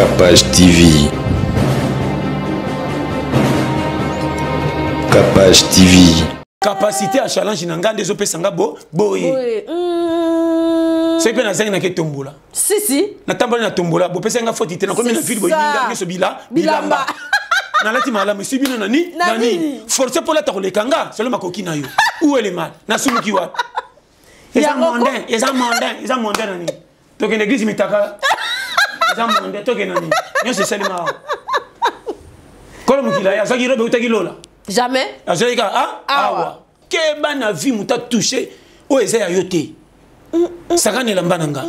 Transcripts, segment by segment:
Capage TV. Capage TV. Capacité à challenge nanga des opé sanga boye. C'est bien nazali na ke tombola. Si. Na tambola na tombola, bo pesa nga foti te na komi na ville boyinga ngeso bilamba. Na lati mala me subino nani? Forcé pour la ta kolekanga, solo makoki na yo. Où est le mal? Na sumuki wa. Ils ont mondain nani. Toke na église mitaka. Ils ont mondain toke nani. Nyo c'est seulement. Kolo mukila ya zaki robe utaki lola. Jamais. Azalika awa. Keba na vie muta touché o ezaya yote. Sakane lambananga.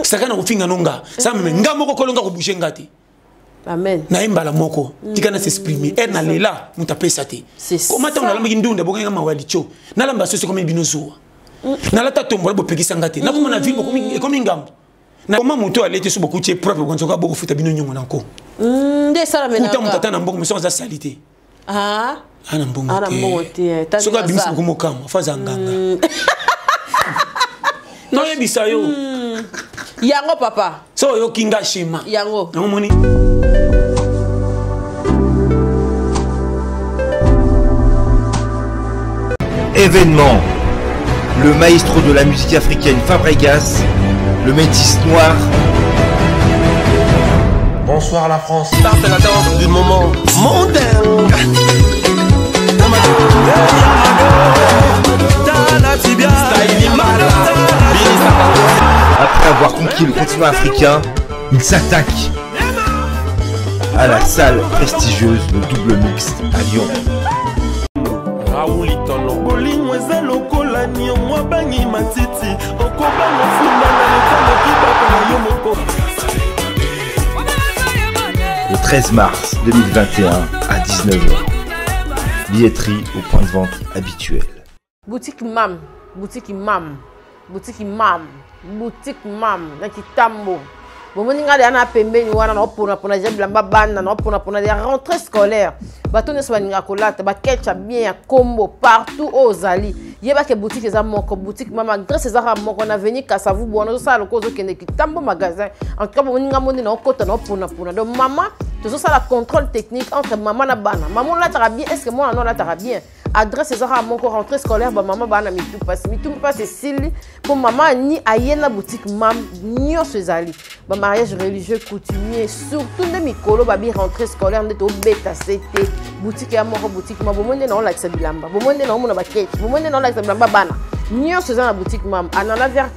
Sakana kufinga nonga. Sama nga moko kolonga ko bouger ngati. Amen. Na imbala moko tikana s'exprimer. Na lela muta pesa te. Comment on lamba kindunda bokenga mawali cho. Na lamba soso comme binozo. Na lata tombola bo pekisa ngati. Na kuma na vie komi ngambo. Na comment moto alete so beaucoup propre konzoka boko futa bino nyongo nanko. Nde sala menanga. Pourtant mutata na mbongo mais sans salité. Ah. Ana mbongo. Ana mbongo te. Soka bimisi ko mokamo faza nganga. Non yebisa yo. Yango papa. So yo kinga shema. Yango. Non moni. Événement. Le maestro de la musique africaine Fabregas, le métis noir. Bonsoir la France. Start la danse du moment mondain. Après avoir conquis le continent africain, il s'attaque à la salle prestigieuse de double mixte à Lyon. Le 13 mars 2021 à 19h. Billetterie au point de vente habituel. Boutique Mam, boutique Mam, boutique Mam, boutique Mam, na Kitambo. Bomoninga de ana pembeni wana na opona jeblamba banda na opona des rentrées scolaires. Batone so baninga kolata ba ketcha bien ya combo partout aux ali. Yeba ke boutique eza moko boutique Mama grâce eza moko na venir Kasavu bona so sala ko zo kende Kitambo magasin. En tout cas bomoninga moni na okota na opona. Donc maman toujours ça la contrôle technique entre maman na bana. Maman là tara bien est-ce que moi non là tara bien. Adresse eza moko rentrée scolaire ba maman bana mitu passe Cécile pour maman ni ayena boutique Mam nyo sezali. Ba mariage religieux coutumier surtout de mikolo babi rentrée scolaire ndeto beta c'était boutique ya moko boutique Mam bomonde na la kisa bilamba bomonde na mona ba cake bomonde na la kisa bilamba bana nyo sezali na boutique Mam anana vers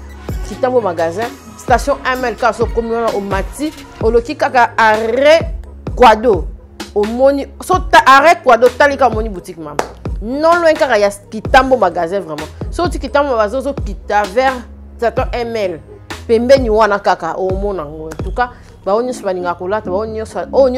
Kitambo magasin station MLK so communal au Mati oloki kaka arrêt Quado au moni so arrêt Quado talika moni boutique Mam non loin car il y a Kitambo magasin vraiment so tu Kitambo magasin so kita vers station ML pembeni wana kaka au mona en tout cas ba onyo so baninga kolata ba onyo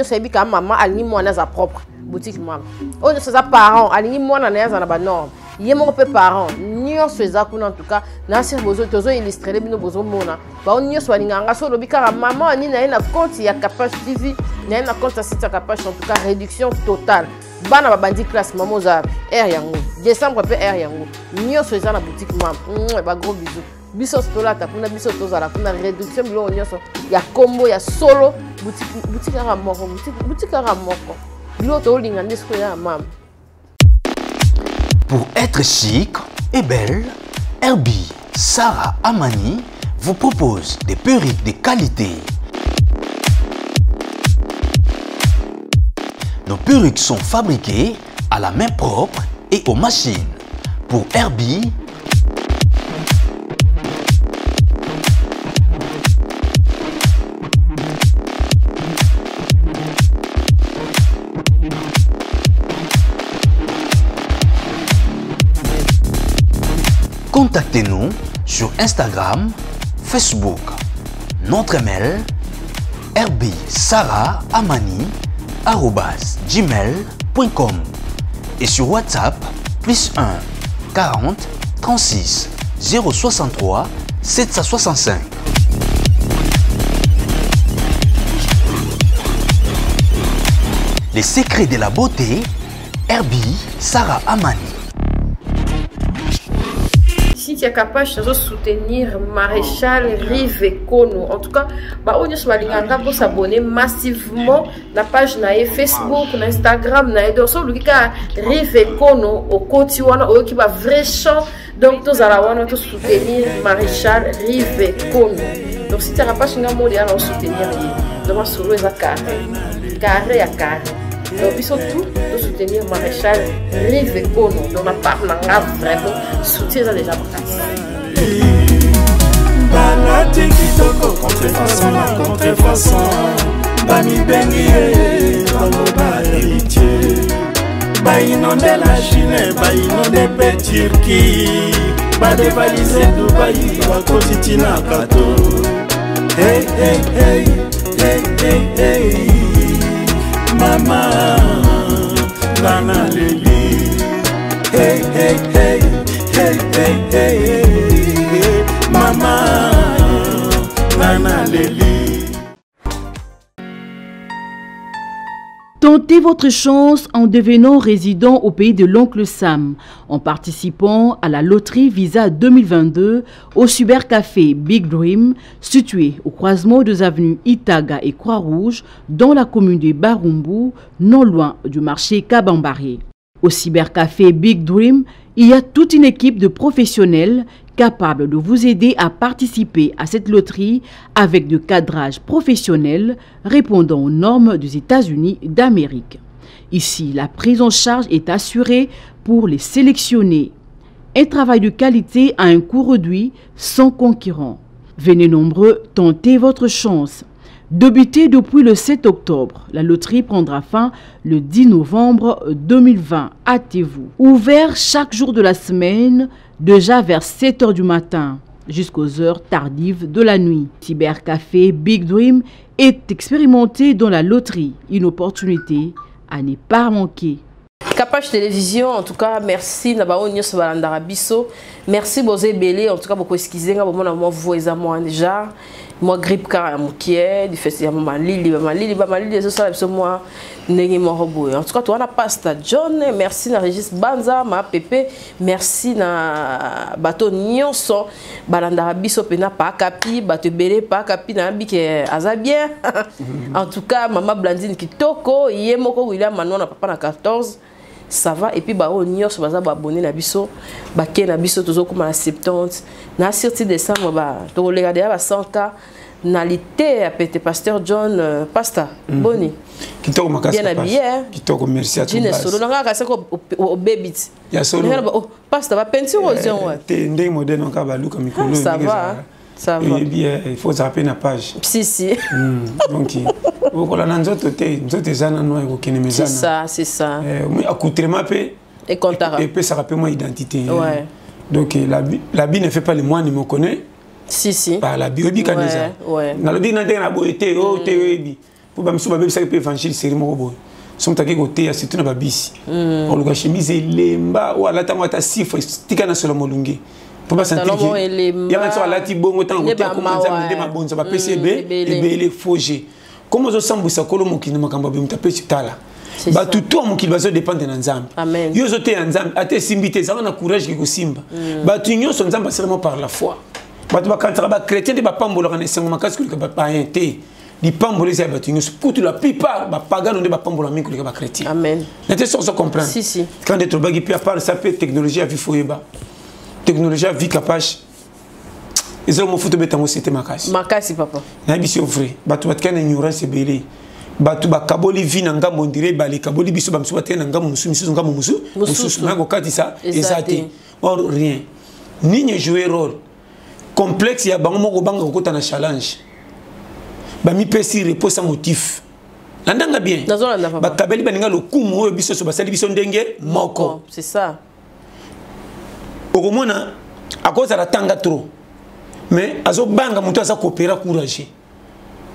so ebika maman alingi mwana za propre boutique Mam onyo so za parents alingi mwana na za na ba norme yemo pe parents nyo so za kuna en tout cas na sir bozo tozo illustrer bino bozo mona ba onyo so baninga nga so lobika maman ni na compte ya Capage TV na compte ya site ya Capage en tout cas réduction totale bana babandi classe maman za air yango décembre pe air yango nyo so za na boutique Mam ba gros bisous biso stolata kuna biso tozala kuna réduction bilo nyonso ya combo ya solo boutique ya moko boutique ya moko bilo to linga ndisko ya Mam. Pour être chic et belle, Herbie Sarah Amani vous propose des perruques de qualité. Nos perruques sont fabriquées à la main propre et aux machines. Pour Herbie, contactez-nous sur Instagram, Facebook. Notre email herbie-sarah-amani@gmail.com et sur WhatsApp +1 40 36 063 765. Les secrets de la beauté, Herbie Sarah Amani. qui est capable de soutenir Maréchal Rive Kono. En tout cas, on peut s'abonner massivement à la page Facebook, na Instagram, na Rive Kono au quotidien, qui va vrai champ. Donc, nous allons soutenir Maréchal Rive Kono. Donc, si tu n'as pas de soutenir, donc, solo est carré à carré. Donc, ils sont tous de soutenir Maréchal Rive Kono. Donc, on parle vraiment soutien déjà Balati kitoko contrefaçon Bami bengi Baloba héritier Bainonde la Chine Bainonde Turquie Badevalize Dubaï Bakotitina Kato Hey hey hey hey hey hey Mama Lana Lili Hey hey hey hey hey hey Mama Lana Lili. Tentez votre chance en devenant résident au pays de l'oncle Sam, en participant à la loterie Visa 2022 au cybercafé Big Dream, situé au croisement des avenues Itaga et Croix-Rouge, dans la commune de Barumbu, non loin du marché Kabambari. Au cybercafé Big Dream, il y a toute une équipe de professionnels capables de vous aider à participer à cette loterie avec de cadrage professionnel répondant aux normes des États-Unis d'Amérique. Ici, la prise en charge est assurée pour les sélectionnés. Un travail de qualité à un coût réduit sans concurrent. Venez nombreux tenter votre chance. Débutée depuis le 7 octobre, la loterie prendra fin le 10 novembre 2020. Hâtez-vous. Ouvert chaque jour de la semaine, déjà vers 7 h du matin jusqu'aux heures tardives de la nuit. Cybercafé Big Dream est expérimenté dans la loterie. Une opportunité à ne pas manquer. Capage Télévision, en tout cas, merci. Merci, Bosé Belé. En tout cas, beaucoup excusez. Moi, vous moi déjà. Moi, grippe car du festival Malili, moi, en tout cas, toi, on a pasta John. Merci na Régis Banza, ma Pépé. Merci na bateau Nyonso. Balandara biso pena pas capi, bateau Belé pas capi na bi que azabien. En tout cas, maman Blandine Kitoko, Yemoko William Manon na papa na 14. Ça va et puis bah on y a abonné na biso ba ké na biso toujours comme à 70 na sortie décembre bah to regarder à 100K na lité à pété pasteur John pasta boni kitoko makasi bien habillé kitoko merci à tous Dine solo nga ka seko au baby ya solo oh pasta ba peinture aux ouais te ndé modèle nka ba luka mikolo ça va ça va et bien il faut zapper na page si donc okola na nzoto te nzoto zana no eko kenemezana c'est ça accoutrement pe et comptara et peut ça rappelle moi identité ouais donc la vie ne fait pas le moi ne me connaît si par la bio bi kaneza na le bi na te na boité o te bi pour ba miso ba bebisa pe évangile série moko boy som taki côté ya surtout na babisi on le chemise lemba ou ala tango ta sifo tika na solo molungi pour pas sentir que ya matso ala ti bongo tango te ko manza de mabonza ba PCB et belé foger comment zo sambisa kolo mokini makamba be mutape tala ba tout mon qu'il va se dépendre na nzambe yo zo te nzambe ate simbite za na courage ki ko simba ba tu nyonso nzambe seulement par la foi ba tu ba kantara ba chrétien de ba pambola kana sengo makasi ko ba païen te di pambola za ba tu nyonso pour la plupart ba pagano de ba pambola minko ko ba chrétien amen n'était sans comprendre si quand d'être bagi puis à part ça peut technologie à vie foyeba technologie à vie capable ils ont foutu betango c'était makasi papa na biso vrai ba tu ba kana ignorance belé batu bakaboli vi na ngambo ndire bali kaboli biso bamsu batena na ngambo musu ngambo musu na ko katisa ezate or rien ni jouer rôle complexe ya bango moko banga ko na challenge ba mi pesi repose motif landanga bien ba kabeli baninga lokumu oyo biso so basali biso ndenge moko c'est ça okomona à cause de la tanga trop mais azo banga mutu asa coopérer courage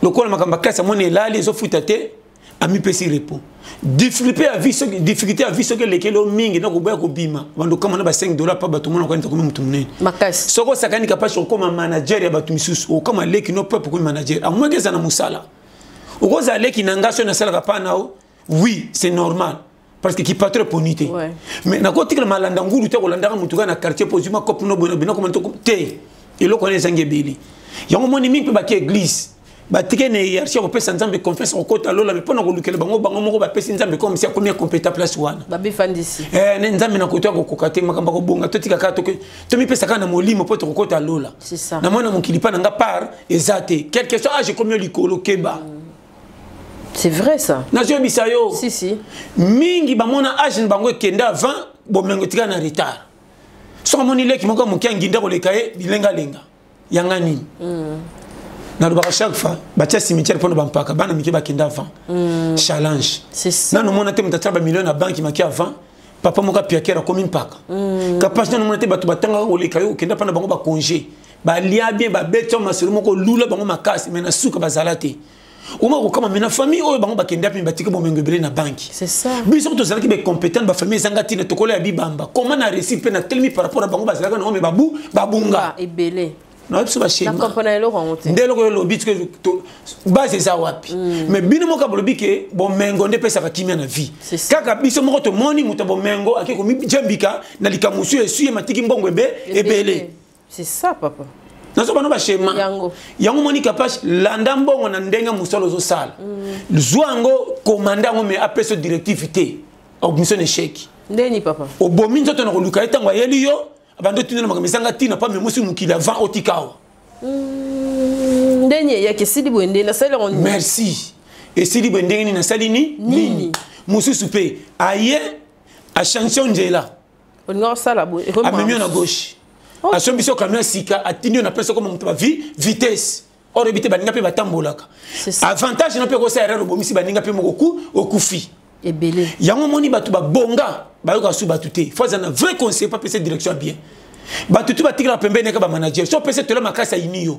le col makamba kasa mone lali zo futate ami pesi repos difficulté à vie ce que lekelo mingi na ko boya ko bima bando kama na ba $5 pa bato mona ko nta ko mutu munene makasi soko sakani kapasho koma manager ya bato misusu o kama leki no peuple ko manager amwengeza na musala ukoza leki na ngasho na sala kapana o oui c'est normal parce que qui patron ponité mais na côté que malanda ngulu te kolanda mutuka na quartier posima cop no bono bino comment te et lo connaît sangebeli yango moni mingi ba ki église ba tike ne hiérarchie ko pesa nzambe confiance ko kota lola mais pona ko lukele bango moko ba pesa nzambe comme si a combien compétent place wana ba bifandisi ne nzambe na kota ko kokate makamba ko bonga to tika ka to mi pesa kana molimo poto ko kota lola c'est ça na mona mokilipa na nga part ezate quelque chose j'ai combien likolo keba. C'est vrai ça. Nazio bisayo. Si. Mingi bamona age bango kenda 20 bomengo tika na retard. So moni leki moko mokiangi ndako lekaye bilenga lenga. Yanga nini? Na lobaka chaque fois batia cimetière pour bampaka bana miki bakenda 20. Challenge. C'est ça. Na mona te mutata ba million na banki maki avant. Papa moka piakera comme mpaka. Kapasi na mona te batu batanga olekaye kenda pana bango ba congé. Ba lia bien ba beto masolo moko lula bango makasi mais na suka bazalate. Oma ko kama mena famille oyo bango bakenda pe batike bomengo belé na banki. C'est ça. Biso to zalaki be compétent ba famille zangati na tokola ya bibamba. Comment na réussir pe na telmi par rapport à bango bazalaka na me babu babunga. Et belé. Na biso ba shema. Na comprendre lo kongote. Ndelo ko lo bitike to base za wapi. Mais bino mo ka bolobike bomengo nde pesa ka kimia na vie. Kaka biso mo to moni muta bomengo akiko mi jambika na likamusu esu matiki mbongo ebe belé. C'est ça papa. Nazo bano ba shema yango moni capable landa mbongo na ndenga musolo zo sala zwango commandant me apeso directivité au mission échec ndeni papa o bomi nzoto na koluka etango yeli yo abando tunela makamesanga tina pa me musi mukila 20 otikawa ndeni ya kesidi bwende na sala on merci et sidi bwende ni na sali nini musi soupe aye a chanson njela on nga sala bo a memio na gauche a son biso camion sika atindi na pesa comme mutaba vitesse or ebite baninga pe batambolaka avantage na pe ko sa erreur bomisi baninga pe mokoku okufi ebele yango moni batu ba bonga ba yoka su batuté faut un vrai conseil pas pesa direction bien batutu batikala pembene ka ba manager so pesa tela makasa inio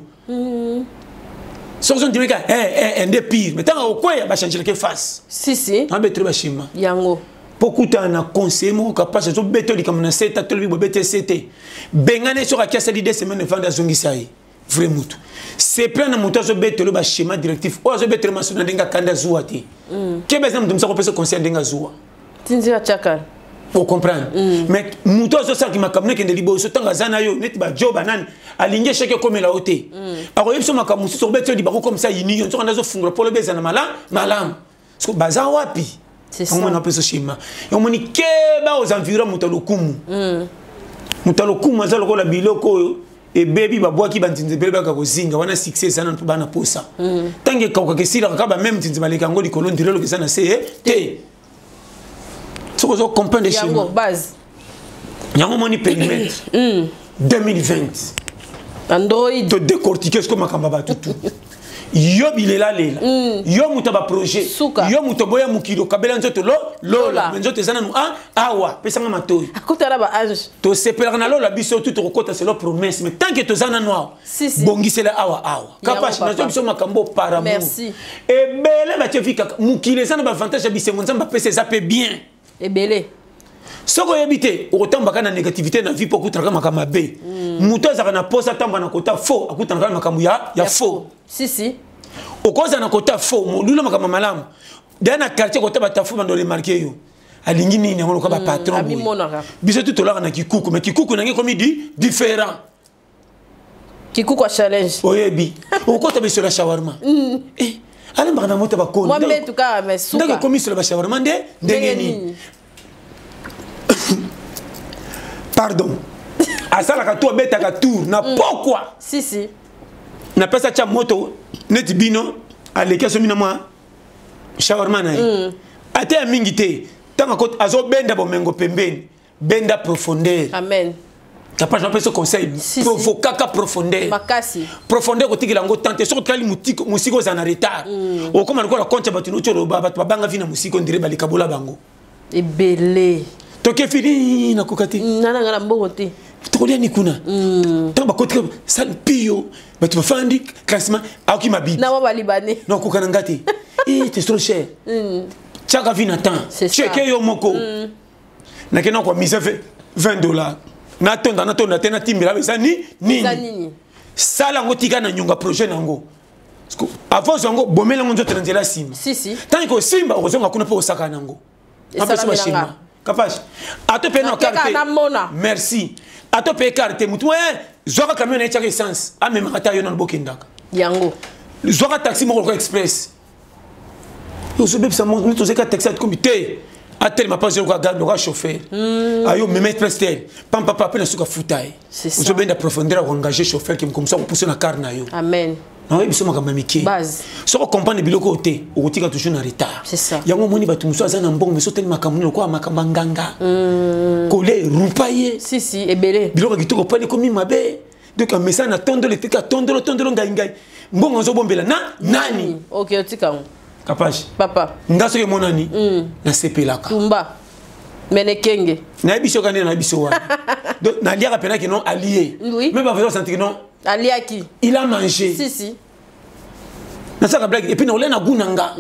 so on dirait que un des pires mais tant au quoi ba changer que face si na betre ba shima yango pokuta na conseil mo capable so betoli comme na seta tolbi bo BTCT bengane sur akasa l'idée semaine vendre zongisa yi vrai mutu c'est plein na mutu so betoli ba schéma directif o so betoli masuna ndinga kanda zuwa ti ke bezam dum sa ko pesa conseil ndinga zuwa tinzira chaka pour comprendre mais mutu so sa ki makamne kende libo so tanga zana yo net ba job anani alinge cheke comme la hote ako yebso makamusi so betoli ba ko comme ça yini yo so kana zo fungura polo bezana malam so baza wapi. C'est ça. On a appelé ce schéma. Et on dit que aux environs mutalokumu. Mutalokumu azalo ko la biloko et baby ba boaki ba ntinze bele ba ka kozinga wana succès sana to bana posa. Tange ka ka sila ka ba même ntinze baleka ngo likolo ndire lo kesana c'est te. Soko zo comprendre le schéma. Yango base. Yango moni périmètre. 2020. Android de décortiquer ce que makamba ba tout. Yo bilela lela yo mutaba projet yo mutoboya mukilo kabela nzoto lola nzoto ezana nu awa pesanga matoyi akota ba âge to sepelaka na lola biso tout okota c'est leur promesse mais tant que tozana noir bongisela awa kapashi na biso makambo par amour merci ebele ba tefika mukilo ezana ba avantage ya bisengo nzamba pesa za pe bien ebele soko yebite okotambaka na négativité na vie pour kutraka makama be muto azaka na posa tamba na kota faux akutraka makamu ya faux si okoza na kota faux molula makama malamu dana quartier kota batafu bando remarquer yo alingi nini ngolo ka ba patron biso tout là na kikuku mais kikuku nangi comme dit différent kikuku a challenge oyebi okota biso la shawarma ala mbana moto ba konda moi mais tout cas mais souka ndenge comme sur la shawarma ndenge nini pardon asala ka to beta ka tour na pourquoi si na pesa cha moto net bino aleka so mina moi shawarma na ate ya mingi te tanga ko azo benda bomengo pembeni benda profondeur amen capable na pesa conseil provoquer ka profondeur makasi profondeur ko tikila ngo tante so kali musiko za na retard o comme aliko la compte batu no choro baba babanga vina musiko ndire balika bola bango ebele toke fini na kokati nana ngala mbongo te tokolia ni kuna tamba kotika sal pio batu bafandi classement aki mabibi na wa libanais non kokana ngati c'est trop cher chaka vina temps cheke yo moko na kena kwa mise $20 na tonda tena timbira besa nini sala ngo tika na nyonga projet nango avant zango bomela ngo nzoto nzela sima si tant que simba ozonga kuna pe osaka nango Capage. Ato pe no carte. Merci. Ato pe carte mutu zoka camion na chaka essence. A même ata yo na bokendaka. Yango. Zoka taxi mo ko express. Yo so beb sa mo to zeka taxi at comité. Atel ma pas ko garde ko chauffeur. Ayo me mettre prestel. Pam papa pe na suka futai. Zo benda profondeur ko engager chauffeur qui me comme ça ko pousser na car na yo. Amen. Non, il faut que base. Si on comprend les biloko côté, on retire toujours en retard. C'est ça. Il y a un moment où batu muso azana mbongo mais sotel makamuni ko makambanganga. Kolé rupaye. Si et belé. Biloko kitoko pas comme mabe. Donc un message attendre le tika tondolo ngai. Mbongo zo bombela na nani. OK, tika. Capage. Papa. Ngaso ke monani. Na sepelaka. Tumba. Menekenge. Na biso kane na biso wa. Donc na lia rapena que non allié. Oui. Même pas faisant sentir non. Ali à qui? Il a mangé. Si. Et puis, on a gunanga.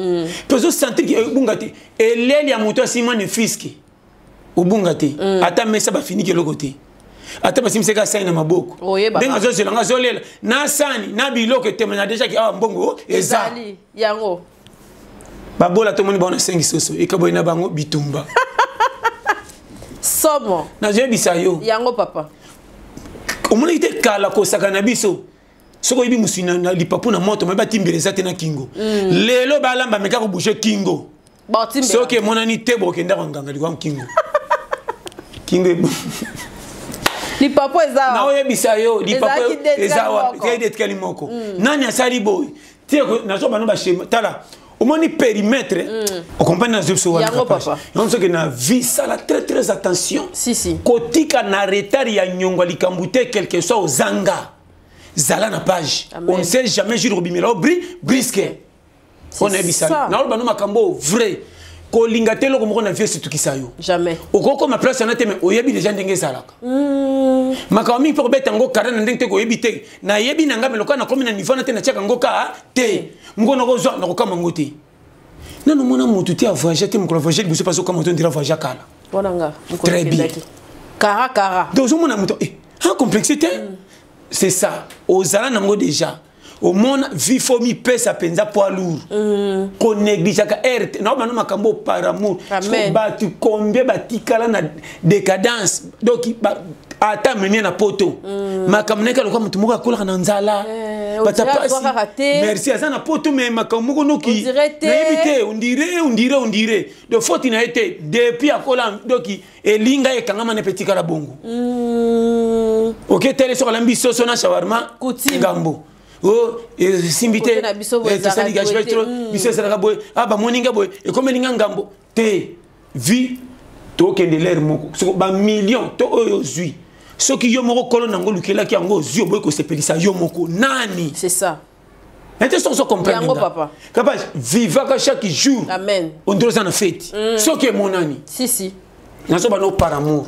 Peut-être sentir que Bungati et l'élève a monté à Simon et Fiski. Au Bungati. Attends, mais ça va finir de l'autre côté. Attends, mais si c'est ça, il y a beaucoup. Oui, bah. Na sani, na bilo que tu as déjà qui a un bongo. Et ça. Yango. Babola, tout le monde a 5 soso. Et Kaboy na bango bitumba. Somo. Na j'ai bisayo. Yango, papa. Au moins, il était kala ko sakanabiso. Soko ibi musina na lipapu na moto meba timbeleza te na kingo. Lelo balamba meka ko bouger kingo. Ba timbela. Soke monani te bo kenda nganga li kwa kingo. Kingo. Lipapu eza. Na oyebisa yo lipapu eza wa. Kaide tkali moko. Nani asali boy. Tie ko na so bano ba shema tala. Au moins ni périmètre. On comprend na zepso wa. Yango papa. On sait que na vie ça la très attention. Si. Kotika na retard ya nyongwa likambute quelque soit aux zanga. Zala na page. Amen. On ne sait jamais jure robimela brisque. On est bisa. Na olba no makambo vrai. Ko lingatelo ko moko na vie c'est tout qui ça yo. Jamais. Okoko ma place na te mais oyebi déjà ndenge zalaka. Makami pour beta ngo kara na ndenge te ko yebi te. Na yebi na ngame loka na komi na niveau na te na chaka ngo ka te. Ngo no zo na ko kama ngote. Na no mona mutu ti a voyager te mo ko voyager biso pas comment on dira voyager kala. Bonanga. Très bien. Kara. Donc mona mutu en complexité. C'est ça. Aux alans nango déjà. Au monde vifomi pèse à penza poids lourd. Qu'on néglige à RT. Non, non, makambo par amour. Amen. Tu combien batikala na décadence. Donc ata mener na poto. Makamneka lokwa mutu muka kola na nzala. Merci azana poto mais makamoko noki. On dirait. De faute il a été depuis akola donc elinga e kangama ne petit kala bongo. OK, télé sur l'ambition sona shawarma gambo. Oh, et simbité. Et ça ligage trop. Biso ça boy. Ah ba moninga boy. Et comme linga gambo. Te vie to kende l'air moko. So ba million to oyo zui. Ce qui yo moko kolo nango lukela ki yango zui boy ko sepelisa yo moko. Nani? C'est ça. Inteston so comprendre. Yango papa. Capable vivaka chaque jour. Amen. On doit en fête. Ce qui est mon ami. Si. Naso bano par amour.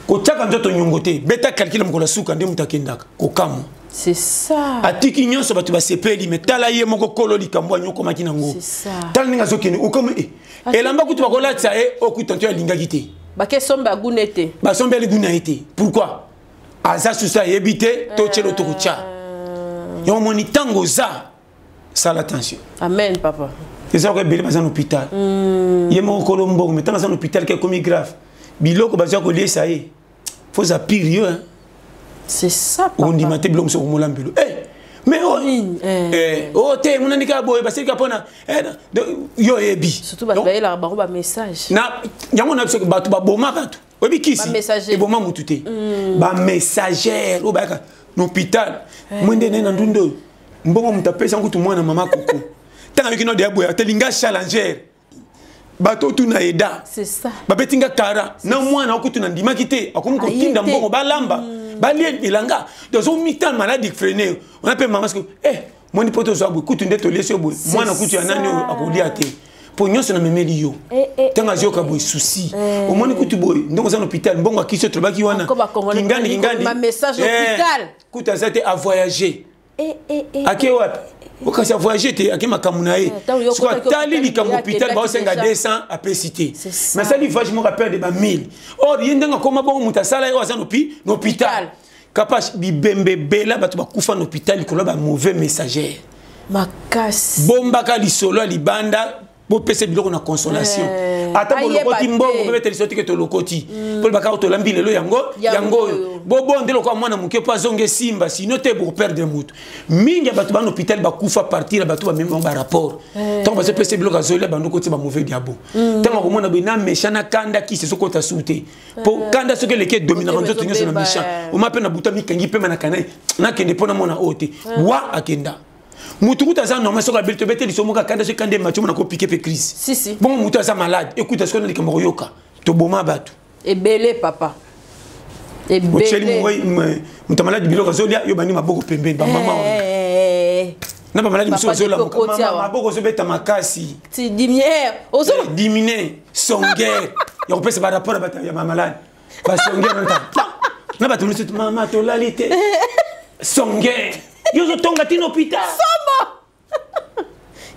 Ko tchaka nzoto nyongote. Beta calcul mko la suka ndemu takendaka. Ko kamo. C'est ça. Atiki nyonso batu ba sepeli mais tala ye moko kolo likambo nyoko makina ngo. C'est ça. Tala ninga zokeni ukome elamba kutu bakola tsa okutanto ya linga gite. Ba ke somba gunete. Ba somba liguna été. Pourquoi? Aza susa yebite to chelo to kucha. Yo moni tango za. Ça l'attention. Amen papa. C'est ça que beli bazan hôpital. Ye moko kolo mbongo mais tango za hôpital ke comme grave. Biloko bazia ko lié ça y. Faut ça pire hein. C'est ça papa. On dit maté blom so molambelo. Mais oh te mon andika boy parce que pona yo ebi. Surtout ba la ba message. Na yango na biso batu ba boma batu. Obi kisi. E boma mutute. Ba messagère o ba ka l'hôpital. Mwende na ndundo. Mbongo mutapesa ngutu mwana mama koko. Tanga bikino de boy atelinga challenger. Bato tu na eda. C'est ça. Ba betinga kara na mwana okutu na ndima kite akomu ko tinda mbongo balamba. Balien bilanga dans un mi-temps maladie freiné on appelle maman parce que mon hypothèse soit kutu ndeto lié sur boy mwana kutu ya nani akolia te pour nyonso na memeli yo tanga zio ka boy souci au moins kutu boy ndoko za hôpital mbongo akiso trobaki wana kingandi ma message hôpital kutu azate à voyager ake wapi okasi a voyager te ake makamuna e soit tali likambo hôpital ba osenga 200 à pécité mais ça lui voyage mo rappelle de ba 1000 or yendenga koma bongo mutasala yo azana hôpital capable bibembe bela batu bakufa na hôpital ko ba mauvais messager makasi bomba ka lisolo libanda bo pese biloko na consolation ata bolokoti mbongo bebe telisoti ke tolokoti pour baka otolambi lelo yango bobo ndelo kwa mwana muke po azonge simba sino te pour perdre mutu mingi batu ba hôpital ba kufa partir batu ba même ba rapport tant ba se pese bloka zoli ba ndokoti ba mauvais diabo tant ko mona bina mechana kanda ki se sokota souté po kanda soke leke dominant nzoto nyoso na méchant o mape na buta mikangi pe manakana na kende pona mona ote wa akenda mutu kuta za normal soka belte bete lisomoka kanda se kande macho mona ko piquer pe crise si bon mutu za malade écoute ce qu'on dit que moroyoka to boma batu et belé papa et belé mutu malade biloko zolia yo bani maboko pembeni ba mama na ba malade biso zola maboko zo beta makasi ti diminuer ozo diminuer songer yo kopesa ba rapport ba ya malade ba songer na ba tumusu mama to lalité songer yo zo tonga tin hôpital somo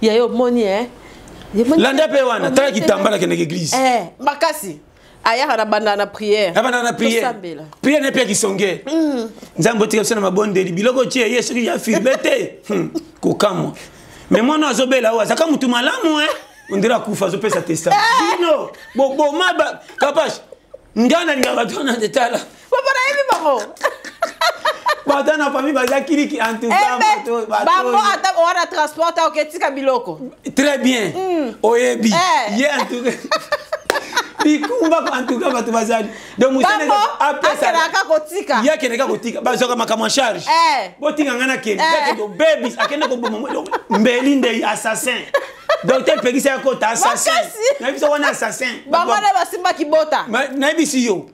ya yo moni landa pe wana ta kitambala kene église makasi aya hana banda na prière prière ne pe ki songer nzambo tika sona mabondeli biloko tie yesu ki ya firbete ko kamo mais moi no azobela wa saka mutu malamu on dira kufa zo pesa testa no bo maba kapash ngana ngaba tona detala papa na hivi bako Badana famille bazakiri qui en tout cas bambo ata ora transporta oketika biloko très bien oyebi ye en tout cas bikumba en tout cas batu bazali donc musane apesa naka kotika ye keneka kotika bazoka makama charge botinga ngana kene do babies akene ko mbelinde assassin docteur pegisa ko ta assassin na biso wana assassin bango na basimba kibota na bisi yo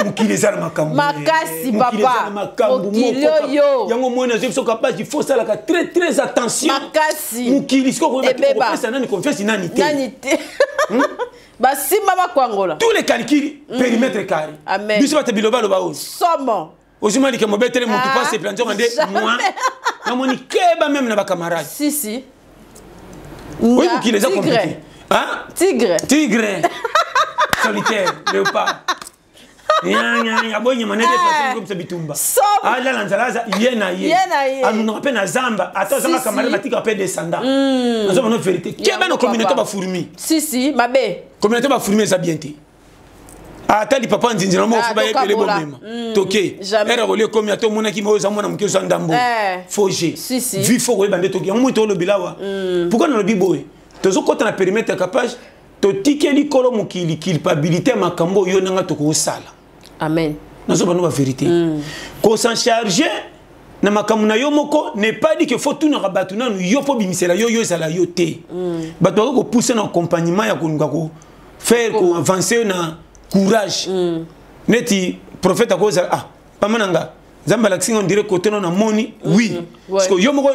mukiliza na makambo makasi papa mukilio yo yango mwana je suis capable il faut ça la très attention makasi mukiliza ko pesa nani confiance nani te basimba bakwangola tous les calculs périmètre carré biso bata biloba loba o somo ozimali ke mobetere mutu passe planton ande moi na moni keba même na ba camarade si oui mukiliza compliqué tigre solitaire léopard ya bonye manede pasi comme ça bitumba ala lanzalaza yena ye anuna pe na zamba ata zamba kamara matika pe descendant nazo bono vérité keba na communauté ba fourmi si mabe communauté ba fourmi ça bien té ata li papa nzinzira mo fa ba yepele bo mema toké era rolé comme ya to mona ki mo za mona mke zo ndambo foger vi fo ko bande toké mo to lo bilawa pourquoi na lo biboé tozo kota na périmètre capage to tikeli kolo mukili culpabilité makambo yo nanga to ko sala amen nazo bano ba vérité ko s'en charger na makambo na yo moko n'est pas dit que faut tout na rabatu na yo po bimisela yo sala yo te bato ko pousser na accompagnement ya ko ngako faire ko avancer na courage neti prophète ko za pamananga zamba l'action on dirait côté na moni oui parce que yo moko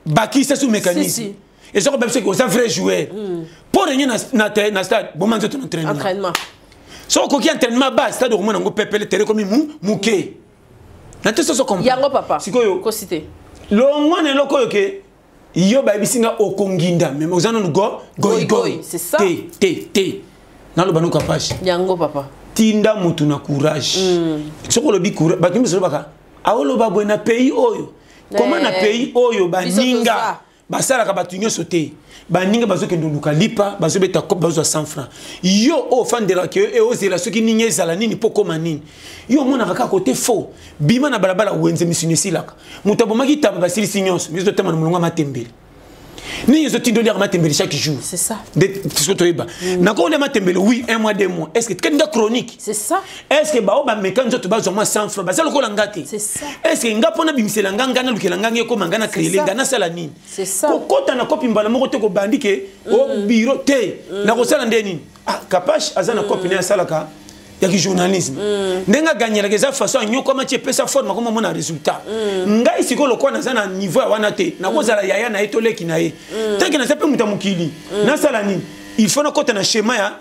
baki ça sous mécanisme et ça comme c'est que ça vrai joueur pour rien na stade bon manzo ton entraînement so ko ki entraînement bas stade ko mona ngo pepele tere comme muke na te so comprendre yango papa sikoyo ko cité lo ngwana lo ko ke yo ba bisinga okonginda même ozana no goy c'est ça te na lo banuka pashi yango papa tinda mutu na courage soko lo bi courage ba kimso baka awolo ba bona pays oyo comment na pays oyo baninga basala ka batunyo sauté baninga bazoke nduluka lipa bazobeta cop bazo 100 francs yo o fandela ke e ozela soki ninye zala nini poko manini yo mona kaka côté faux bima na balabala wenze misinesilaka mutabomaki taba basili sinyonso mizo tema na mulunga matembele ni zo tindoli ya matembele chaque jour c'est ça de ce to iba na ko le matembele oui 1 mois 2 mois est-ce que kenda chronique c'est ça est-ce que ba ba mekanzo to bazo ma 100 francs basalo ko langate c'est ça est-ce que nga pona bimisela nganga na lukela nganga ko mangana créer ngana sala nini c'est ça ko kota na kopi mbala moko te ko bandike au bureau te na ko sala ndeni kapash azana kopi na sala ka ya ki journalisme ndenga gagner la façon nyoko ma pesa forme comme mon résultat ngai siko lokwa na zana niveau wana te na ko zala yaya na etoleki na ye teke na sepe mutamukili na sala nini il faut na kota na schéma ya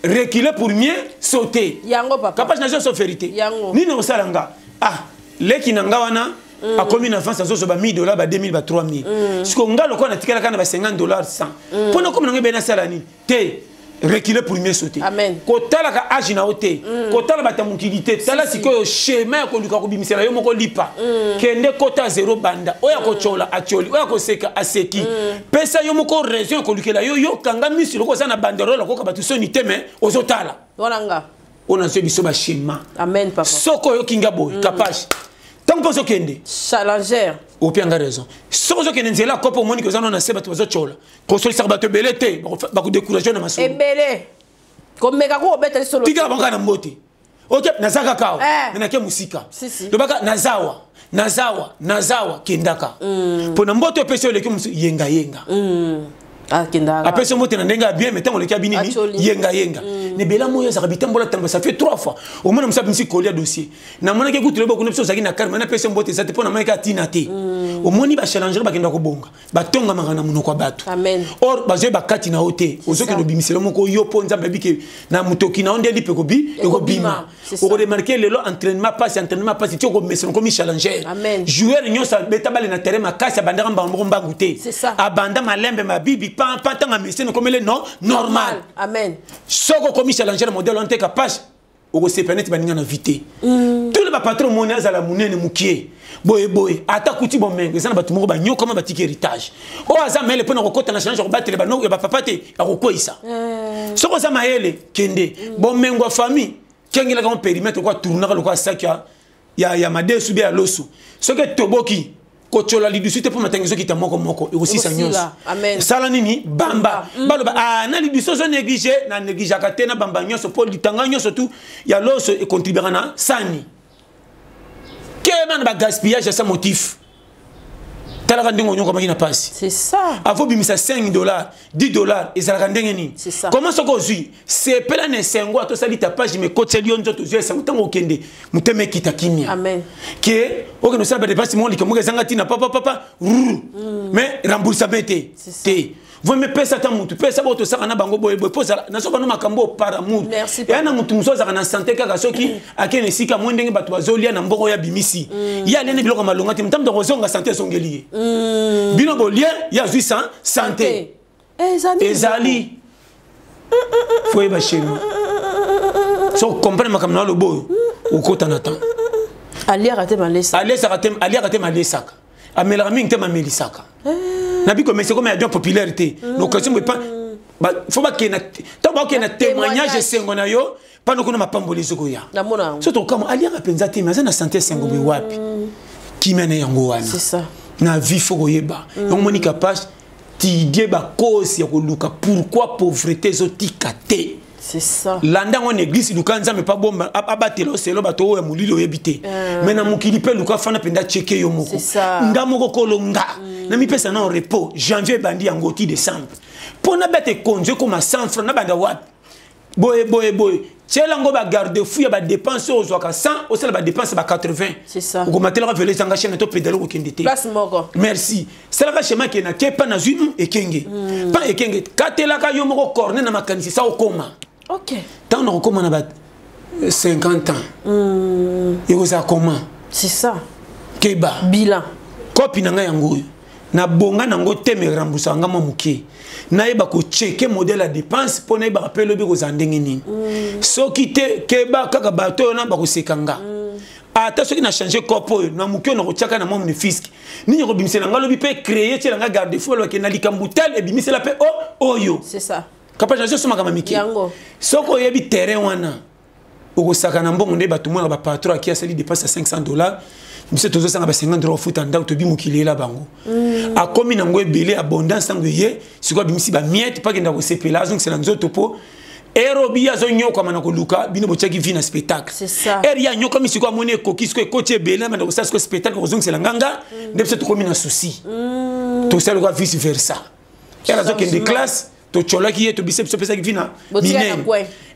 reculer pour mieux sauter yango papa capable na so vérité nini o sala nga leki na nga wana a combien d'enfants ça zo ba $1000 ba 2000 ba 3000 siko nga lokwa na tikala kana ba $50 100 pona comme na ngebe na sala nini te reculer pour mieux sauter. Amen. Kotala ka agi na ote. Kotala bata mukilité. Tala siko chemin ko luka ko bimisela yo moko lipa. Kende kota zéro banda. Oya ko chola acholi. Oya ko seka aseki. Pesa yo moko raison ko lukela yo kanga misi loko sana banderole ko ka batu soni teme ozotala. Wananga. On a ce biso ba schéma. Amen papa. Soko yo kinga boy capage. Tant que vous kende. Challenger. Au pire nga raison. Soko yo kende nzela ko po moni ko zana na seba tu bazochola. Ko soli sarbato belete ba ko décourager na maso. Ebele. Komeka ko beta solo. Tika banga na mbote. OK, nazaka kao. Na ke musika. Lobaka nazawa kendaka. Pona mbote pese le ke musu yenga. Après ce mot tu n'as bien mais tant le cabine yenga ne bela moyo ça habite mbola tamba ça fait 3 fois au moins ça me coller dossier na mona ke kutu beaucoup de choses ça na karma na pese mbote ça te pona maika tinate au moins ni ba challenger ba kenda ko bonga ba tonga makana muno kwa batu amen or ba je ba kati na hote ozoke no bimiselo moko yo ponza babi ke na mutoki na onde li pe ko bi e ko bima o ko remarquer le entraînement passe tu ko meselo ko mi challenger joueur nyo ça beta bale na terrain makasi bandaka mbambo mbangute abanda malembe mabibi pas tant à messer comme le non normal amen soko comme challenger modèle on te capable o se permettre baninga na vité tout le patron monia za la munene mukie boy ata kuti bomengo ça na batu moko ba nyo comme ba tiki héritage o aza mele pona ko kota na challenger ba tele ba no ba papa te akokoisa soko za maele kende bomengo famille kengela comme périmètre quoi tourner ko sakia ya made subia loso soko toboki kochola lidusu te pour matangizo kita moko et aussi ça nyonso sala nini bamba baloba na lidusu zo négliger na négliger katena bamba nyonso pour litanga nyonso tout ya loso et contribuera na sani keman ba gaspillage ça motif tala ndingo nyonko makina passe c'est ça avo bimisa $5 $10 ezala ndenge nini comment soko zui c'est pela ne sengo to sali ta page me koteli onzo to zui sango tango kende muteme kita kimia amen que oke no sabe dépense mon likomo ezanga tina papa mais remboursement te vous me pesa ta mutu pesa boto saka na bango boye poza na soka no makambo par amour et na mutu musoza kana santé kaka soki akene sika mwendenge batu bazolia na mboko ya bimisi ya lene biloko malonga te mtamdo rozonga santé songeli bino bolien ya juisa santé ezali foi ba chéri so comprendre makamna lo boy ukota na temps ali arate malesa amela mingi te mamelisaka na biko mais c'est comme une popularité donc si pas faut pas qu'il y ait un témoignage sengo na yo pendant qu'on a mapamboli zoko ya surtout comme ali apenza te mais na santé sengo be wapi kimene yango wana c'est ça na vie faut koyeba donc moni capable ti dieba cause ya koluka pourquoi pauvreté zotikate. C'est ça. Landa en église lukanza mais pas bon abatelo selo bato ya mulilo yebite. Mais na mukili pe luka fana penda checker yo moko. Ndamoko kolonga. Na mi pesa na en repos janvier bandi ngoti décembre. Pona bete konje comme 100 francs na banda wat. Boy. Tchela ngo ba garde fou ya ba dépense aux 100 au sel ba dépense ba 80. C'est ça. Ko matela ka vele sanga chaîne to pédalo ko kendete. Place moko. Merci. C'est la schéma qui na kepa na zui ekenge. Pas ekenge. Katela ka yo moko corner na makanisi sa okoma. Ok. Tant on recommande à 50 ans. Et vous avez comment? C'est ça. Keba. Bilan. Copie nanga yango. Na bonga nango teme rambusa nga mamuke. Na eba ko checker modèle à dépense pour na eba rappel bi ko zandenge nini. So kite keba kaka bato na ba ko sekanga. Ata soki na changer kopo na muke na ko tiaka na mon fisc. Ni ko bimisela nga lobi pe créer tela nga garde fou lo ke na likambutel e bimisela pe oyo. C'est ça. Capacité sur ma kamamiki. Soko yebi terrain wana. Oko sakana mbongo nde batu mwana ba patron qui a sali dépasse $500. Monsieur tozo sanga ba $50 foot en date to bi mukile la bango. A komi nango ebele abondance sango ye, siko bimisi ba miette pas kenda ko sepela donc c'est na nzoto po. Erobi ya zo nyoko mana ko luka bino bo tchaki vi na spectacle. C'est ça. Eria nyoko mi siko amone koki siko coach ebele mana ko sa siko spectacle ko donc c'est la nganga, ndepse to komi na souci. To sel ko vice versa. Era zo kende classe to chola ki to biceps pesa ki vina mine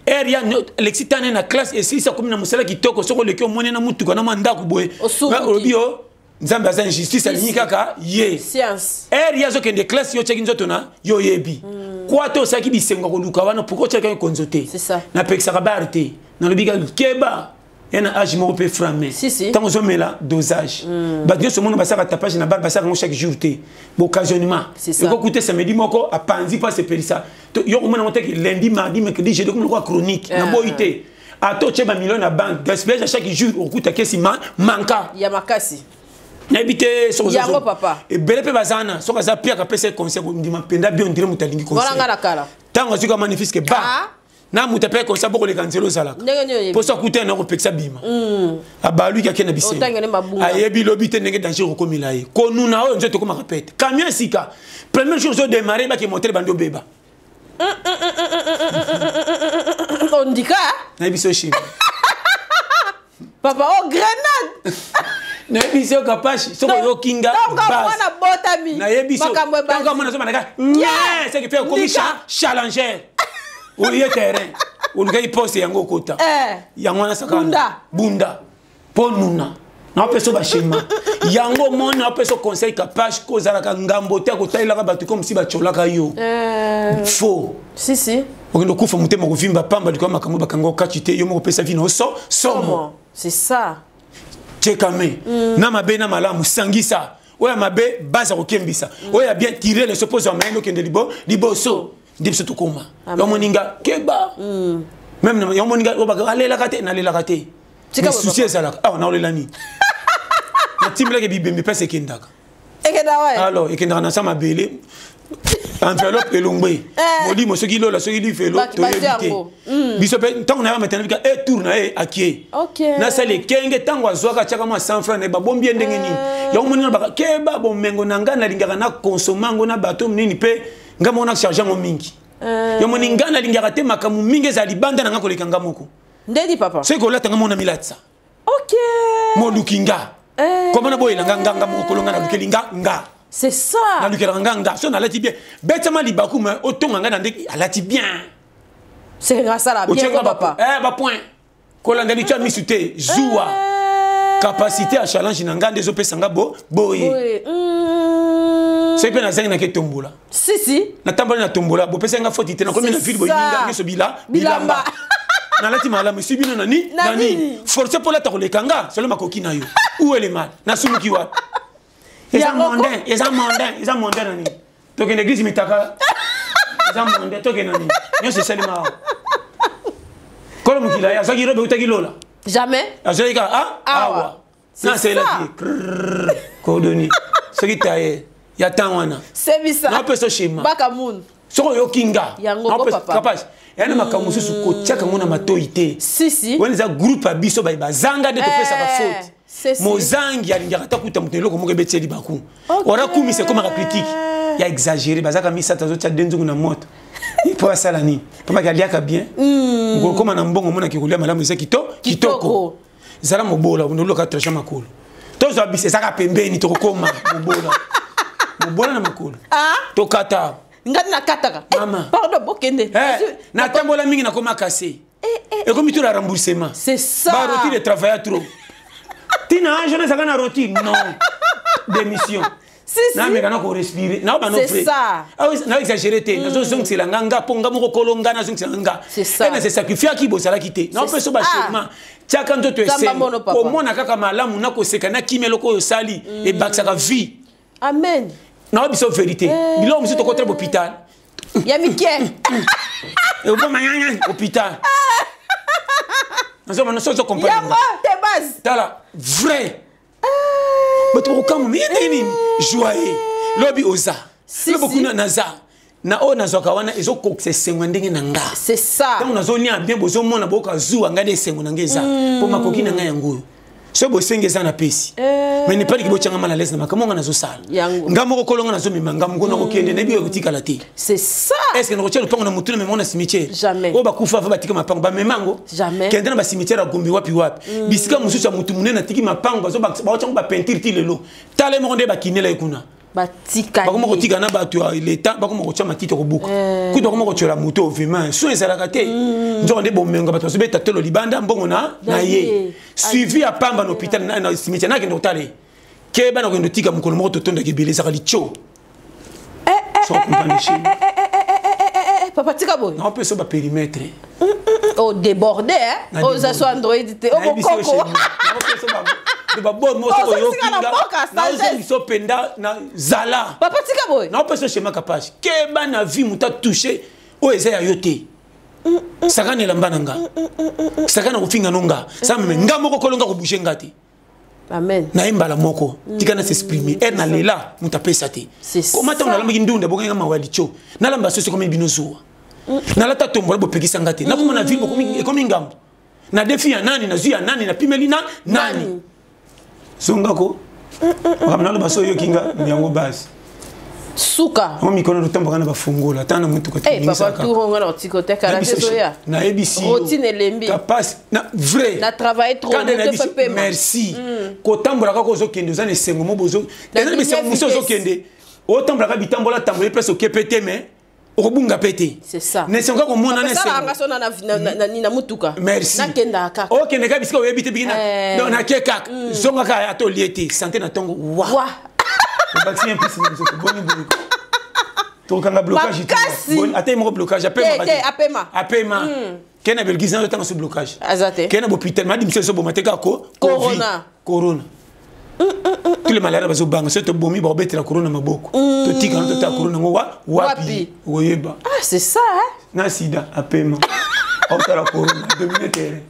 area l'exitane na classe et si ça comme na musala ki toko soko le ki omone na mutu kana manda ku boy obio nzamba za injustice ali kaka ye science area zo kende classe yo cheki nzoto na yo yebi kwa to saki bisengo ko luka wana pourquoi cheka konzote c'est ça na peksa ka barte na lobika keba Il y a un âge qui peut framer. Tant qu'on met là, dosage. Bah, ce monde va faire tapage na barbe, ça chaque jour. Occasionnement. C'est ça. Écoutez, samedi, moi, à Panzi, pas c'est ça. Il y a un moment que lundi, mardi, mercredi, j'ai donc une chronique. Na boité. À toi, tu as un million à banque. Gaspillage à chaque jour. Au coup, tu as qu'est-ce qui manque. Il y a ma casse. N'habitez sur Yango papa. Et belle pe bazana, so kaza pia ka pesa conseil ko ndima penda bien ndire mutalingi conseil. Voilà ngala kala. Tango zika magnifique que ba. Na mutape conseil boko le cancelo sala. Pour ça coûter na ko peksa bima. Aba lui ka kena bise. Ayebi lobite ndenge danger ko milaye. Ko nuna o nzo to ko ma répète. Camion sika. Première chose de démarrer ba ki monter bando beba. On dit quoi? Na biso chi. Papa oh grenade. Na ebiso kapashi soko yo kinga base na ebiso tango mona so manaka yeah c'est que fait comme challenger au lieu terrain au lieu poste yango kota yango na sakana bunda ponuna na peso ba shema yango mona peso conseil kapashi ko zalaka ngambo te ko taila ka batu comme si ba cholaka yo faux si okendo kufa mutema ko vimba pamba liko makambo bakango kachite yo mo pesa vino somo c'est ça. Tchekame, na mabe na malamu sangisa. Oya mabe baza kokembisa. Oya bien tirer les opposants maino kende liboso. Dipso tukoma. Yo moninga keba. Même yo moninga oba ale la kate na le la kate. Le souci ça là. Ah na ole la ni. Na timla ke bibembe pese kendaka. Ekenda wa. Alors ekenda na sama bele. Enveloppe elongwe. Modi mosoki lola soki li felo to yebite. Biso pe tant on a maintenant bika e tourna e akie. OK. Na sale kenge tango azwaka chaka ma 100 francs ne ba bombi ndenge nini. Ya umoni ba keba bomengo nanga na lingaka na consommango na bato nini pe ngamo na charger mo mingi. Ya moni ngana lingaka te makamu mingi za libanda na ngako lekanga moko. Ndedi papa. C'est que là tanga mona milatsa. OK. Mo lukinga. Comment na boy langa nganga mo kolonga na lukelinga nga. C'est ça. Na lukelanga so na lati bien. Betama libaku mais otonga nga ndé alati bien. C'est grâce à la bien papa. Ba point. Kolanda li tu as mis sur te zoua. Capacité à challenge nanga des opesanga boy. C'est bien na zenga na ke tombola. Si. Na tambola na tombola, bo pesanga faute te na komi na ville boy ninga so bilamba. Na lati mala monsieur bino nani. Forcer pour la takolekanga, seulement makoki na yo. Où est le mal? Na sumuki wa. Ils ont mondain nani. Donc une église mitaka. Ils ont mondain to kenani. Yo c'est seulement. Kolo mukila ya zaki robe utaki lola. Jamais. Azeka awa. Ça c'est la vie. Kodoni. Ce qui taye ya tangwana. C'est bizarre. Na peso shema. Bakamun. Soko yo kinga. Yango papa. Capaz. yana makamusu su ko tiaka ngona matoite. Si. Wani za groupe abiso ba zanga de to pesa ka faute. Mozangi alingaka takuta mutelo ko mokebetse libaku. Ora kumi c'est comme la critique. Il a exagéré bazaka misa tazo tia denzu na moto. Pour ça la ni. Papa galiaka bien. Ngoko na mbongo mona kikulia malamu za kitoko. Zala mobola ndolo ka trasha makolo. Tozo abise saka pembeni to koma mobola. Mobola na makolo. To kata. Ngati na kataka. Mama. Pardon bokende. Na tambola mingi na koma cassé. Et comme tu la remboursement. C'est ça. Ba roti de travailler trop. Tina jeune ça na roti non. Démission. Si. Na me kana ko respirer. Na ba no frère. C'est ça. Ah oui, na exagéré té. Na zo zong c'est la nganga ponga mo kolonga na zong c'est nganga. C'est ça. Et na c'est sacrifier qui bo sala kité. Na peut so ba chema. Tia quand tu essaies. Au moins kaka malamu na ko sekana kimelo ko sali et baksaka vie. Amen. Na biso vérité. Bilo mo to ko très hôpital. Ya miké. Et au manyanya hôpital. Nous sommes compris. Yango, tes bases. Tala, vrai. Mais tu vois comment il joyeux. Lobby oza. Le beaucoup naza. Na o nazoka wana ezo kokse sengwa ndenge nanga. C'est ça. Tant nazo nia bien bozo mona boka zu angade sengwa nangeza. Po makoki nanga yango. So bo sengeza na pesi. Mais ne pas ki bo changa mala lesa makamonga nazo sala. Ngamo ko kolonga nazo mimanga ngona ko kende na biyo kutika lati. C'est ça. Est-ce que nous recherchons le pango na mutuna memona cimetière? Jamais. O ba kufa va batika mapango ba memango. Jamais. Kende na ba cimetière a gombi wapi wapi. Bisika mususu ya mutu munena tiki mapango bazo ba ochanga ba peinture ti lelo. Tale mo ndé ba kinela ikuna. Batika. Ba komo ko tika na ba tu l'état ba komo ko chama tito ko buka. Ku to komo ko chola mutu ovima. So ezala kate. Nzo ndé bomengo ba to se beta telo libanda mbongo na ye. Suivi à pamba na hôpital na cimetière na kende tale. Keba na kende tika mukolo mo to tonda ke beleza kali cho. Sans comprendre chez. Papa tika boy. Non, on peut se périmètre. Oh, débordé, hein? Oh, ça soit Android. Oh, mon coco. Zala. Papa, tika boy. Non, pas ce schéma capable. Keba na vie muta touché. O eza yote. Sakane lambananga. Sakana ufinga nonga. Sa me ngamoko kolonga ko bouger ngati. Amen. Na imbala moko. Tika na s'exprimer. Er na lela muta pesa te. Comment on a lamba ndunda bokenga mawali cho. Na lamba so comme binozo. Na lata tombola bo pekisa ngati. Na kuma na vie komi ngambo. Na defi ya nani na zuya nani na pimelina nani. Songako. Ramna lo baso yo kinga nyango base. Suka. Moi mikono lutamboka na bafungola tana mutu ko tinga. Papa turonga na tikote kala soya. Na ebisi. Routine lembi. Capable na vrai. Na travailler trop de peu. Merci. Ko tambola ka ko zo kende za ne sengo mo bozo. Na bisi muso zo kende. O tambola ka bitambola tambola presque au kepete mais Robunga pété. C'est ça. Ne senga ko mona na sengo. Ça na mutuka. Merci. Na kenda kaka. O kende ka bisko yebite bigina. Donc na keka. Zonga ka ato liete santé na tongo. Wa. Le bâtiment est plus bon. Ton kanga blocage. Bon, attends mon blocage. Apema. Kena belgizan le temps sur blocage. Azate. Kena hôpital m'a dit monsieur so bomateka ko. Corona. Tous les malades bazo bang, c'est bomi ba obetela corona maboko. To tika no ta corona ngwa wapi. Oyeba. Ah, c'est ça hein. Na sida apema. Auta la corona dominer terrain.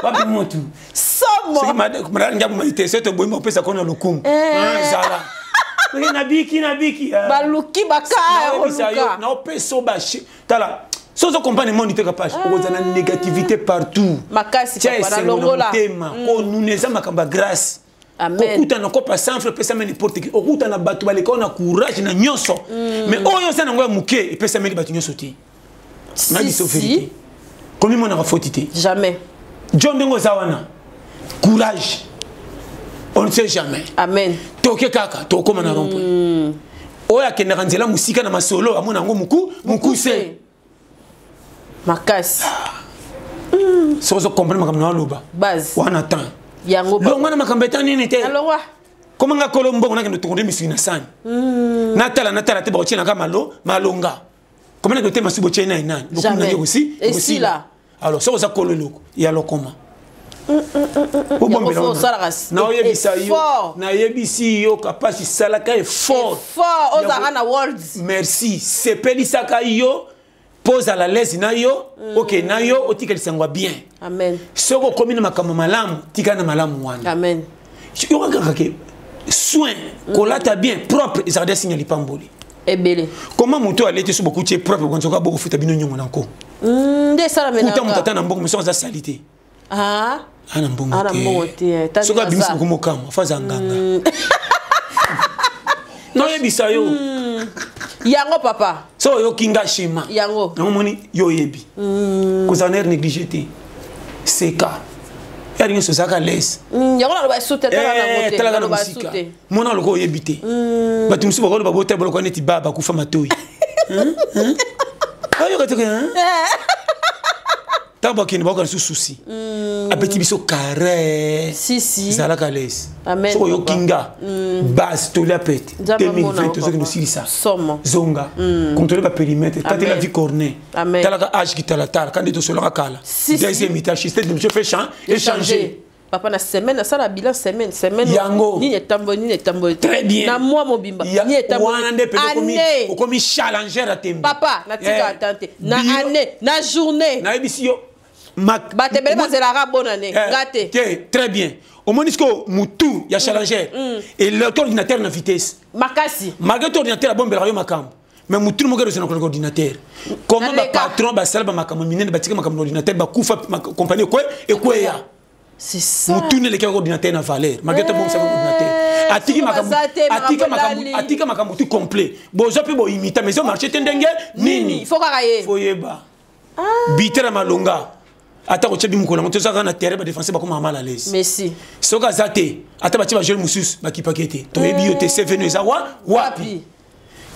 Wapi motu. Somo. C'est madame ngabu maite c'est bomi ba pesa kona lokum. Zala. Na biki. Baluki baka. Na peso ba tala. Sans comprendre monde te capable. On a une négativité partout. Makasi kwa longola. Nous ne sommes pas grâce. Amen. Okuta na kopa sans frère pesa meni n'importe qui. Okuta na batu baleka na courage na nyonso. Mais oyo sana ngoya muke pesa meni batu nyonso ti. Na biso vérité. Combien mon a fautité? Jamais. John Dengo zawana. Courage. On ne sait jamais. Amen. Toke kaka, toko mana rompo. Oya kenda kanzela musika na masolo amona ngo mukuse. Makasi. Sans comprendre makamna loba. Base. Wana temps. Yango ba. Longa na makambeta nini te. Alors wa. Comment nga kolombo na kendo tokonde misina sana. Natala te ba ochina kama malonga. Comment nga te masubo chena inani. Jamais. Aussi. Et si là. Alors ça oza kololoko. Ya lokoma. Na yebisi yo kapasi salaka est fort. Fort Ozarana Worlds. Merci. C'est pelisaka yo. Pose à la l'aise na yo. OK na yo otika lisangwa bien. Amen. Soko komina makambo malamu tika na malamu wana. Amen. Yo kaka soin kolata bien propre et ça des signal pamboli. Ebele. Comment moto aller te sur beaucoup de propre quand on va beaucoup futa bino nyongo nako. Ndé ça la mena. Kuta mutata na mbongo mais sans salité. Ah. Ana mbongo. Ana mbongo te. Soka bimisi ko mokama faza nganga. Non yebisa yo. Yango papa. So yo kinga shima. Yango. Na moni yo yebi. Causaner négligé. Seka. Yari nso saka les. Yango na ba soute tala na ngote. Tala na musika. Mona loko yebite. Batu musu ba ba bote ba ko neti baba kufa matoi. Ayo kateke hein? Tamba kini ba ko su souci. Apeti biso carré. Si. Zalaka les. Amen. So yo kinga. Bas to la pète. 2020 to nous silisa. Somme. Zonga. Contrôler ba périmètre. Tati la vie cornée. Amen. Talaka âge qui tala quand de solo kala. Deuxième étage, système de monsieur fait échanger. Papa na semaine ça la bilan semaine Yango. Ni etambo. Très bien. Na moi mobimba. Ni etambo. Année. Comme challenger à tembe. Papa na tika attente. Na année, na journée. Na ebisio. Batebele bazela bonne année. Gâté. Très bien. Au moins que mutu ya challenger et l'ordinateur na vitesse. Makasi. Malgré l'ordinateur la bombe la yo makambo. Mais mutu mo gero sur l'ordinateur. Comment ba patron ba sala ba makambo minene ba tika makambo ordinateur ba kufa compagnie quoi et quoi ya. C'est ça. Mutu ne le ordinateur na valeur. Malgré tout bon ça ordinateur. Atika makambo tout complet. Bozo pe bo imita mais so marché tendenge nini. Faut karaye. Faut yeba. Bitera malonga. Ata ko chebi mukona moto saka na terre ba défenser ba ko mal à l'aise. Merci. Soka zate ata ba tiba jeune musus ba kipakete. To yebi yo te sevenu za wapi.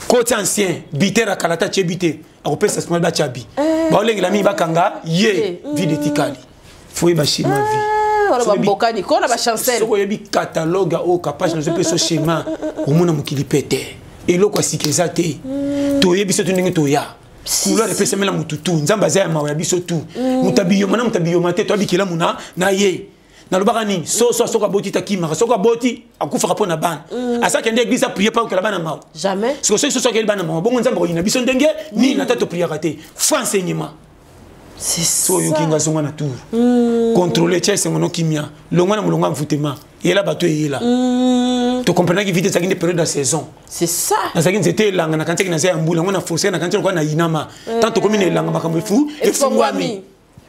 Côté ancien bitera kalata chebite. Akopesa small ba chabi. Ba olengela mi bakanga ye vie tikali. Faut yeba chima vie. Ba bokani ko na ba chancel. Soko yebi catalogue au capage na zo pe so schéma. Omona mukili pete. Et lo kwa sikezate. To yebi so tunenge to ya. couleur epesemela mutu tu nzambe aza ya mawa ya biso tu mutabiyoma na mutabiyoma te toabikela muna na ye nalobaka nini soso soka boti takimaka soka boti akufaka mpo na bana asakende église aprier pa okela bana mawa jamais parce que soki soso akeli bana mawa bongo nzambe akoyina biso ndenge nini ata topriaka te fo enseignement c'est ça so yoki nga zonga na tour contrôler tia esengo no kimia longwa na molongo ya mvutema yela bato eyela to comprenaki vite ezalaki nde période ya saison c'est ça nazalaki nzete elanga na kantiaki naza ya mbula yango na forcé na kantiaki lokwa na yinama tant tokomi na elanga makambo efungwami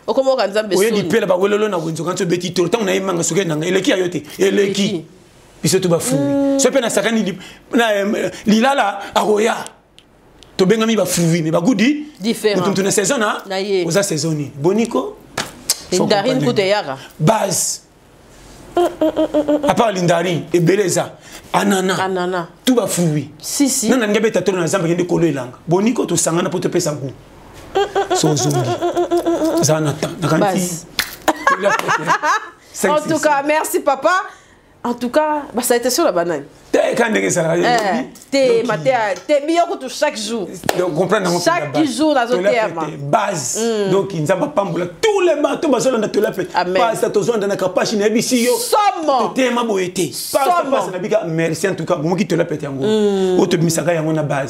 okomoka nzambe oyebi pela bawelelo na wenzoka nso beti tolo ntango nayemanga soki enanga eleki ya yo te eleki biso to bafui so mpe nasakani lilala akoya tobengami bafui me bagudi mutu na saison na oza saison ni boniko lindarine kute yaka base à part lindarine ebele eza anana tout bafui nana ndenge beta tolo na zamba kende kolo elanga boniko tosangana mpo topesa gu sozongi ça n'attend. En tout cas, merci papa. En tout cas, ça a été sur la banane. Chaque jour. Chaque jour, dans le base. Donc, ils n'ont pas tous les bateaux, merci en tout cas.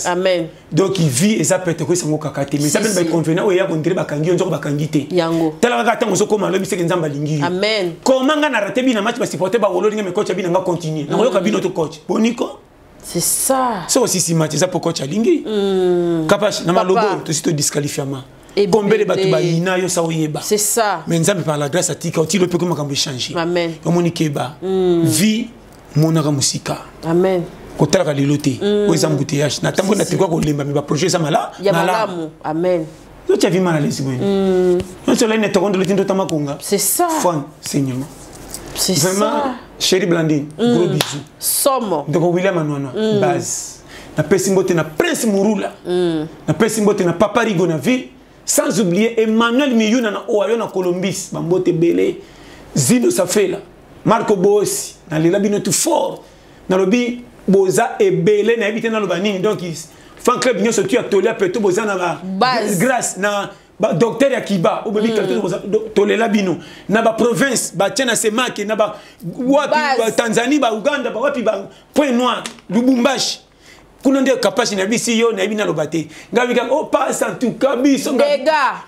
Amen. Donc, il vit et ça peut être que c'est mon cacaté. Mais ça peut être convenant. Il y a un peu de Amen. Comment on a raté bien un match parce qu'il faut coach a bien continuer. On a notre coach. Boniko. C'est ça. C'est aussi si match ça pour coach alingi. Capable na malobo to sito disqualifiement. Combien de bateau baina yo saoyeba. C'est ça. Mais nzambe par la grâce atika oti le peut comment cambi changer. Amen. Omonikeba. Vie monaka musika. Amen. Kotala liloté. Oza embouteillage. Na tambo na tikwa ko lemba mi ba projet ça mala. Ya malamu. Amen. Tu as vu mal à l'aise oui. On se laisse tokondo le tindo tamakonga. C'est ça. Fun enseignement. C'est vraiment ça. Chérie Blandine, gros bisous. Somme. Donc William Anwana, base. Na pesimbote na Prince Murula. Na pesimbote na Papa Rigo na ville. Sans oublier Emmanuel Miyuna na Oayo na Colombis, Bambote Belé, Zino Safela, Marco Bossi, na lela bino tout fort. Na lobi Boza et Belé na habité na lobanini donc fan club nyo sotu atolia peto Boza na base grâce na docteur Yakiba ou baby tolela bino na ba province ba tena semake na ba wapi Tanzanie ba Uganda ba wapi ba Point Noir Lubumbashi kuna ndio kapashi na bisi yo na ebina lobate ngabika o passe en tout cas biso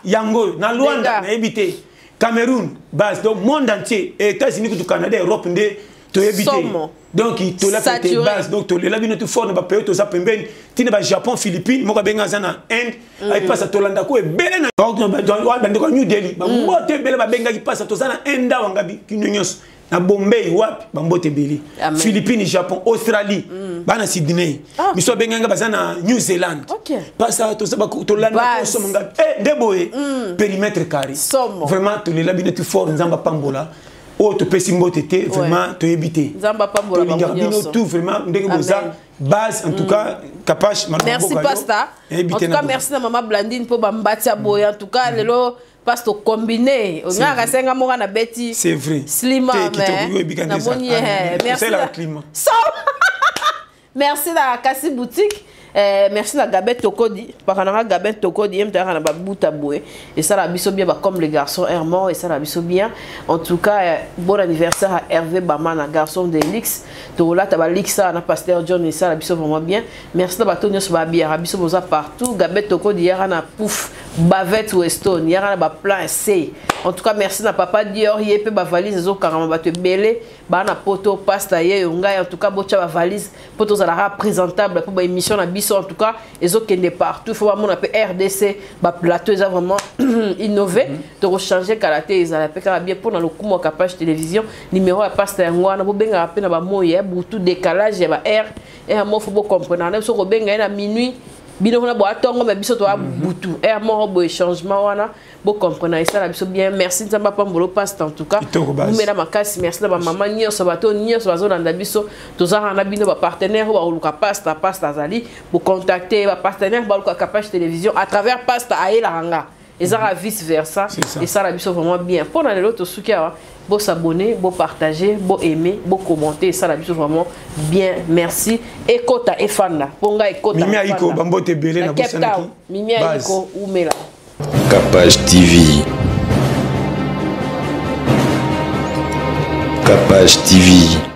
yango na Luanda na ebité Cameroun base donc monde entier États-Unis ku Canada Europe ndé to ebité donc to la pété base donc to la bino tout fort na ba pays to za pembeni tina ba Japon Philippines mo ka benga za na Inde ay passe to landa ko ebele na donc ba ndiko New Delhi ba mbote ebele ba benga ki passe to za na Inde wangabi kinyonyos na Bombay wapi ba mbote ebele Philippines Japon Australie ba na Sydney miso benga ba za na New Zealand passe to za ba to landa ko so monga ndeboye périmètre carré vraiment to la bino tout fort nzamba pambola. Oh, tu peux s'imboter, vraiment, tu éviter. Zamba Pambola, tout vraiment, base, en tout cas, capache. Merci, Pasta. En tout cas, merci à Maman Blandine pour Bambatia Boya. En tout cas, lelo, Pasta combiné. On a rasé un amour à Betty. C'est vrai. Slima, mais. Merci. Merci à Kassi Boutique. Merci à Gabet Tokodi. Par rapport à Gabet Tokodi, il y a un boutaboué. Et ça, la biso bien comme les garçons Hermont. Et ça, la biso bien. En tout cas, bon anniversaire à Hervé Baman, garçon de l'X. Là, tu as l'X, on a Pasteur John et ça, la biso vraiment bien. Merci à Tony Sobabia, la biso boza partout. Gabet Tokodi, il y a un pouf, bavette Weston, il y a un plan C. En tout cas, merci à Papa Dior, il y a un valise, ils ont carrément battu belé. Bana poto, pasta, en tout cas, bocha valise, poto à présentable pour l'émission à biso. En tout cas, ils ont qu'une partout. Il faut vraiment un peu RDC, plateau, ils ont vraiment innové. De rechanger karaté, ils ont bien pour dans le coup, capage télévision, numéro à pasta, on a bien appelé à moyen, tout décalage, il y a R, et à moi, il faut comprendre. On a bien à minuit. Bino na boa tongo mais biso to butu mo bo changement wana bo comprendre ça la biso bien merci nzamba pambolo passe en tout cas mumela makasi merci na ba maman nyonso bato nyonso bazolanda biso tozara na bino ba partenaire ba luka pasta zali pour contacter ba partenaire ba luka capage télévision à travers pasta aela ranga et ça vice versa et ça la biso vraiment bien pour dans l'autre soukia bon s'abonner bon partager bon aimer bon commenter ça la biso vraiment bien merci et kota et fanda ponga et kota Mimi Aiko bambote belé na bosanaki Mimi Aiko umela Capage TV. Capage TV.